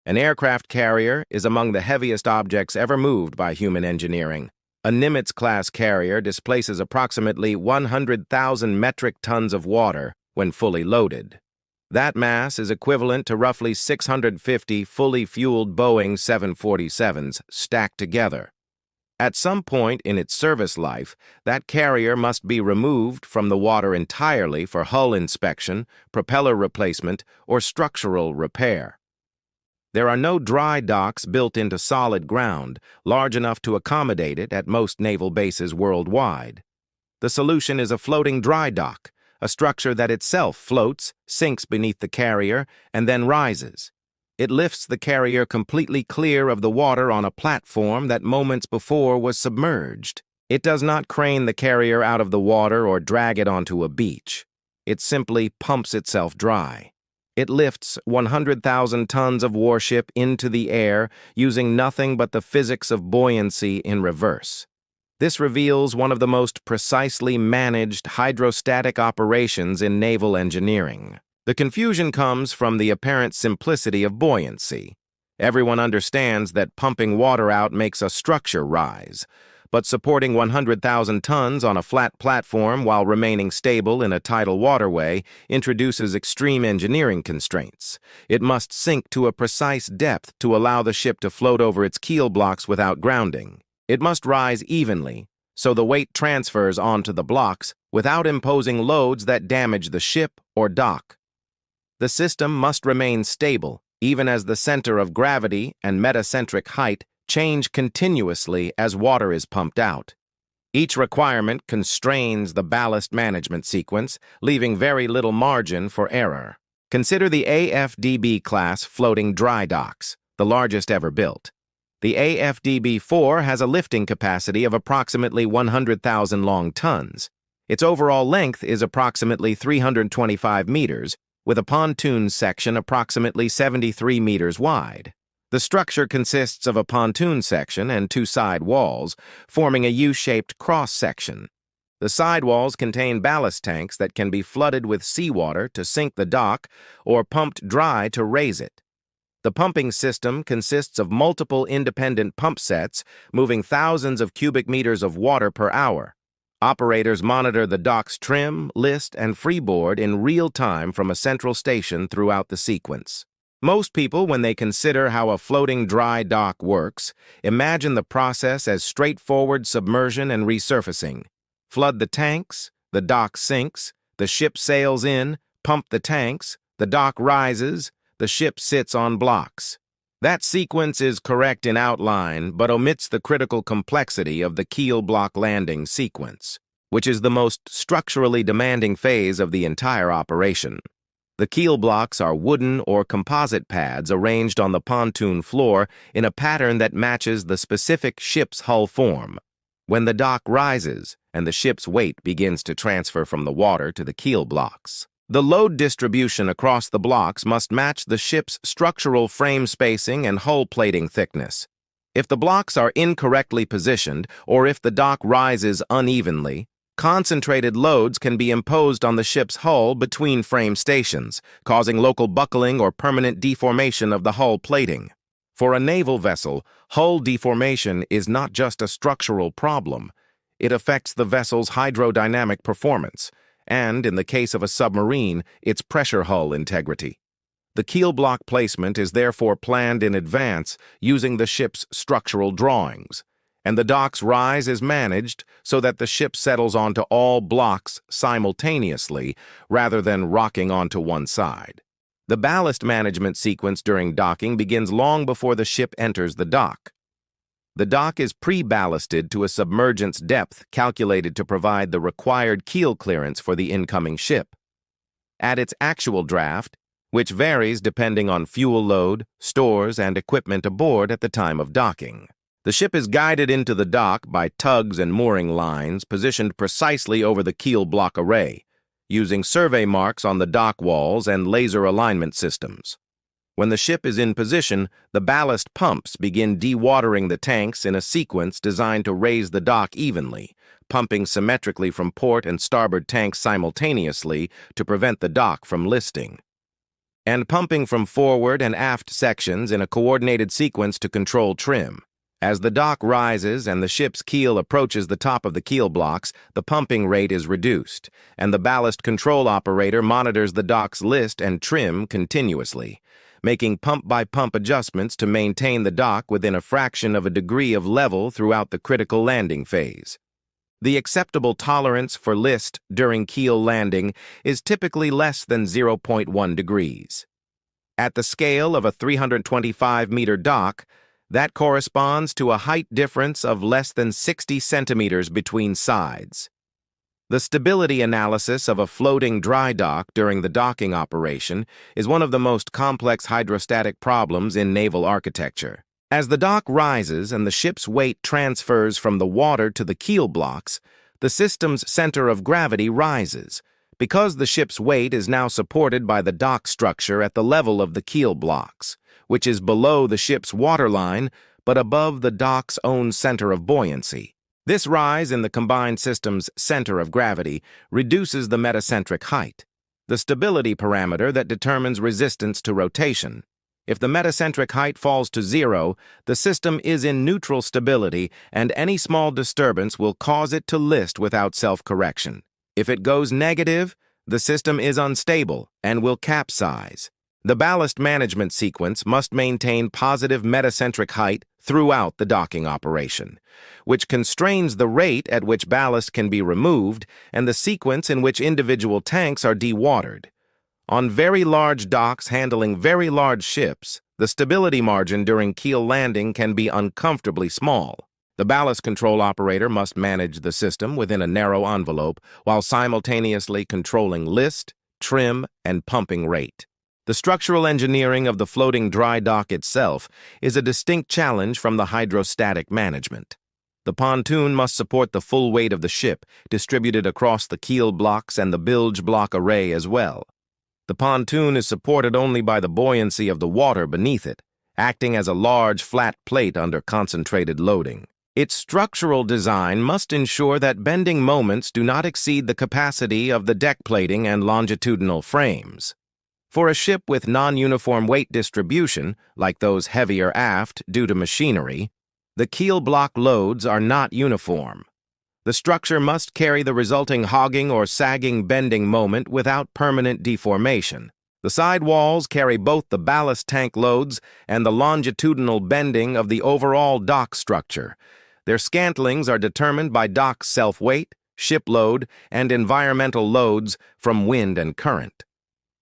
An aircraft carrier is among the heaviest objects ever moved by human engineering. A Nimitz-class carrier displaces approximately 100,000 metric tons of water when fully loaded. That mass is equivalent to roughly 650 fully fueled Boeing 747s stacked together. At some point in its service life, that carrier must be removed from the water entirely for hull inspection, propeller replacement, or structural repair. There are no dry docks built into solid ground large enough to accommodate it at most naval bases worldwide. The solution is a floating dry dock, a structure that itself floats, sinks beneath the carrier, and then rises. It lifts the carrier completely clear of the water on a platform that moments before was submerged. It does not crane the carrier out of the water or drag it onto a beach. It simply pumps itself dry. It lifts 100,000 tons of warship into the air using nothing but the physics of buoyancy in reverse. This reveals one of the most precisely managed hydrostatic operations in naval engineering. The confusion comes from the apparent simplicity of buoyancy. Everyone understands that pumping water out makes a structure rise, but supporting 100,000 tons on a flat platform while remaining stable in a tidal waterway introduces extreme engineering constraints. It must sink to a precise depth to allow the ship to float over its keel blocks without grounding. It must rise evenly, so the weight transfers onto the blocks without imposing loads that damage the ship or dock. The system must remain stable, even as the center of gravity and metacentric height change continuously as water is pumped out. Each requirement constrains the ballast management sequence, leaving very little margin for error. Consider the AFDB-class floating dry docks, the largest ever built. The AFDB-4 has a lifting capacity of approximately 100,000 long tons. Its overall length is approximately 325 meters, with a pontoon section approximately 73 meters wide. The structure consists of a pontoon section and two side walls, forming a U-shaped cross-section. The side walls contain ballast tanks that can be flooded with seawater to sink the dock or pumped dry to raise it. The pumping system consists of multiple independent pump sets moving thousands of cubic meters of water per hour. Operators monitor the dock's trim, list, and freeboard in real time from a central station throughout the sequence. Most people, when they consider how a floating dry dock works, imagine the process as straightforward submersion and resurfacing. Flood the tanks, the dock sinks, the ship sails in, pump the tanks, the dock rises, the ship sits on blocks. That sequence is correct in outline, but omits the critical complexity of the keel block landing sequence, which is the most structurally demanding phase of the entire operation. The keel blocks are wooden or composite pads arranged on the pontoon floor in a pattern that matches the specific ship's hull form. When the dock rises and the ship's weight begins to transfer from the water to the keel blocks, the load distribution across the blocks must match the ship's structural frame spacing and hull plating thickness. If the blocks are incorrectly positioned or if the dock rises unevenly, concentrated loads can be imposed on the ship's hull between frame stations, causing local buckling or permanent deformation of the hull plating. For a naval vessel, hull deformation is not just a structural problem. It affects the vessel's hydrodynamic performance, and, in the case of a submarine, its pressure hull integrity. The keel block placement is therefore planned in advance using the ship's structural drawings, and the dock's rise is managed so that the ship settles onto all blocks simultaneously rather than rocking onto one side. The ballast management sequence during docking begins long before the ship enters the dock. The dock is pre-ballasted to a submergence depth calculated to provide the required keel clearance for the incoming ship. At its actual draft, which varies depending on fuel load, stores, and equipment aboard at the time of docking, the ship is guided into the dock by tugs and mooring lines positioned precisely over the keel block array, using survey marks on the dock walls and laser alignment systems. When the ship is in position, the ballast pumps begin dewatering the tanks in a sequence designed to raise the dock evenly, pumping symmetrically from port and starboard tanks simultaneously to prevent the dock from listing. and pumping from forward and aft sections in a coordinated sequence to control trim. As the dock rises and the ship's keel approaches the top of the keel blocks, the pumping rate is reduced, and the ballast control operator monitors the dock's list and trim continuously, making pump-by-pump adjustments to maintain the dock within a fraction of a degree of level throughout the critical landing phase. The acceptable tolerance for list during keel landing is typically less than 0.1 degrees. At the scale of a 325-meter dock, that corresponds to a height difference of less than 60 centimeters between sides. The stability analysis of a floating dry dock during the docking operation is one of the most complex hydrostatic problems in naval architecture. As the dock rises and the ship's weight transfers from the water to the keel blocks, the system's center of gravity rises, because the ship's weight is now supported by the dock structure at the level of the keel blocks, which is below the ship's waterline but above the dock's own center of buoyancy. This rise in the combined system's center of gravity reduces the metacentric height, the stability parameter that determines resistance to rotation. If the metacentric height falls to 0, the system is in neutral stability and any small disturbance will cause it to list without self-correction. If it goes negative, the system is unstable and will capsize. The ballast management sequence must maintain positive metacentric height throughout the docking operation, which constrains the rate at which ballast can be removed and the sequence in which individual tanks are dewatered. On very large docks handling very large ships, the stability margin during keel landing can be uncomfortably small. The ballast control operator must manage the system within a narrow envelope while simultaneously controlling list, trim, and pumping rate. The structural engineering of the floating dry dock itself is a distinct challenge from the hydrostatic management. The pontoon must support the full weight of the ship, distributed across the keel blocks and the bilge block array as well. The pontoon is supported only by the buoyancy of the water beneath it, acting as a large flat plate under concentrated loading. Its structural design must ensure that bending moments do not exceed the capacity of the deck plating and longitudinal frames. For a ship with non-uniform weight distribution, like those heavier aft due to machinery, the keel block loads are not uniform. The structure must carry the resulting hogging or sagging bending moment without permanent deformation. The side walls carry both the ballast tank loads and the longitudinal bending of the overall dock structure. Their scantlings are determined by dock self-weight, ship load, and environmental loads from wind and current.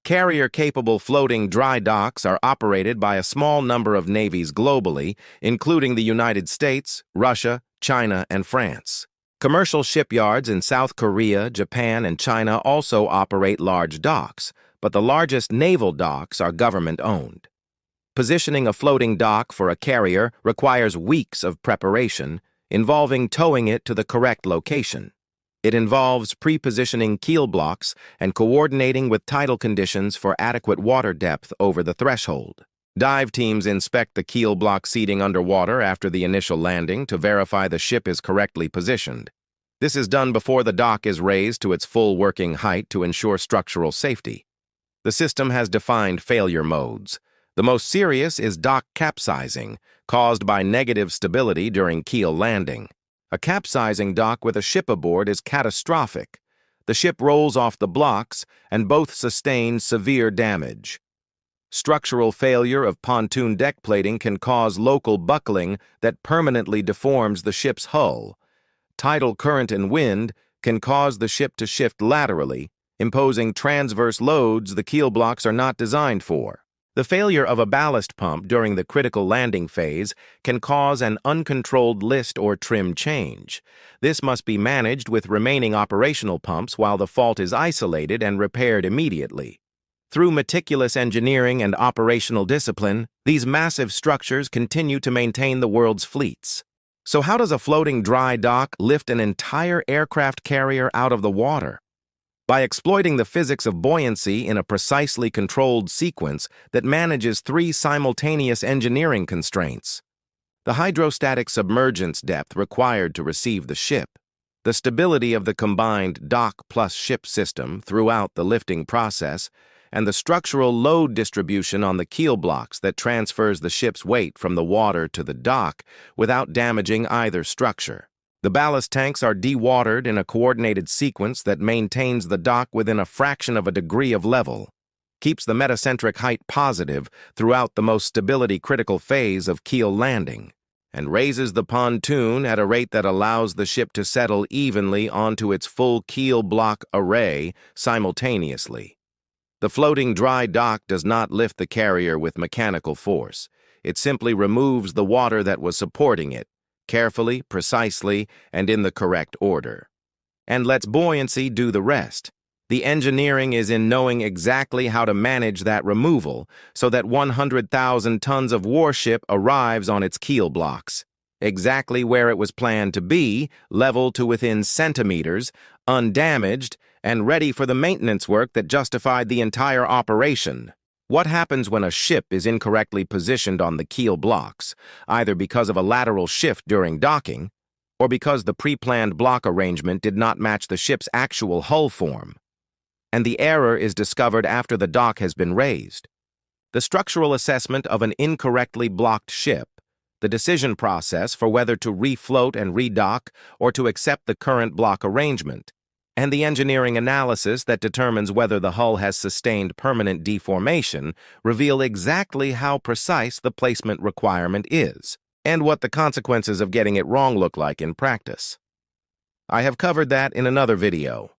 Carrier-capable floating dry docks are operated by a small number of navies globally, including the United States, Russia, China, and France. Commercial shipyards in South Korea, Japan, and China also operate large docks, but the largest naval docks are government-owned. Positioning a floating dock for a carrier requires weeks of preparation, involving towing it to the correct location. It involves pre-positioning keel blocks and coordinating with tidal conditions for adequate water depth over the threshold. Dive teams inspect the keel block seating underwater after the initial landing to verify the ship is correctly positioned. This is done before the dock is raised to its full working height to ensure structural safety. The system has defined failure modes. The most serious is dock capsizing, caused by negative stability during keel landing. A capsizing dock with a ship aboard is catastrophic. The ship rolls off the blocks and both sustain severe damage. Structural failure of pontoon deck plating can cause local buckling that permanently deforms the ship's hull. Tidal current and wind can cause the ship to shift laterally, imposing transverse loads the keel blocks are not designed for. The failure of a ballast pump during the critical landing phase can cause an uncontrolled list or trim change. This must be managed with remaining operational pumps while the fault is isolated and repaired immediately. Through meticulous engineering and operational discipline, these massive structures continue to maintain the world's fleets. So how does a floating dry dock lift an entire aircraft carrier out of the water? By exploiting the physics of buoyancy in a precisely controlled sequence that manages 3 simultaneous engineering constraints: the hydrostatic submergence depth required to receive the ship, the stability of the combined dock plus ship system throughout the lifting process, and the structural load distribution on the keel blocks that transfers the ship's weight from the water to the dock without damaging either structure. The ballast tanks are dewatered in a coordinated sequence that maintains the dock within a fraction of a degree of level, keeps the metacentric height positive throughout the most stability-critical phase of keel landing, and raises the pontoon at a rate that allows the ship to settle evenly onto its full keel block array simultaneously. The floating dry dock does not lift the carrier with mechanical force. It simply removes the water that was supporting it, carefully, precisely, and in the correct order, and lets buoyancy do the rest. The engineering is in knowing exactly how to manage that removal so that 100,000 tons of warship arrives on its keel blocks, exactly where it was planned to be, level to within centimeters, undamaged, and ready for the maintenance work that justified the entire operation. What happens when a ship is incorrectly positioned on the keel blocks, either because of a lateral shift during docking, or because the pre-planned block arrangement did not match the ship's actual hull form, and the error is discovered after the dock has been raised? The structural assessment of an incorrectly blocked ship, the decision process for whether to refloat and redock or to accept the current block arrangement, and the engineering analysis that determines whether the hull has sustained permanent deformation reveal exactly how precise the placement requirement is, and what the consequences of getting it wrong look like in practice. I have covered that in another video.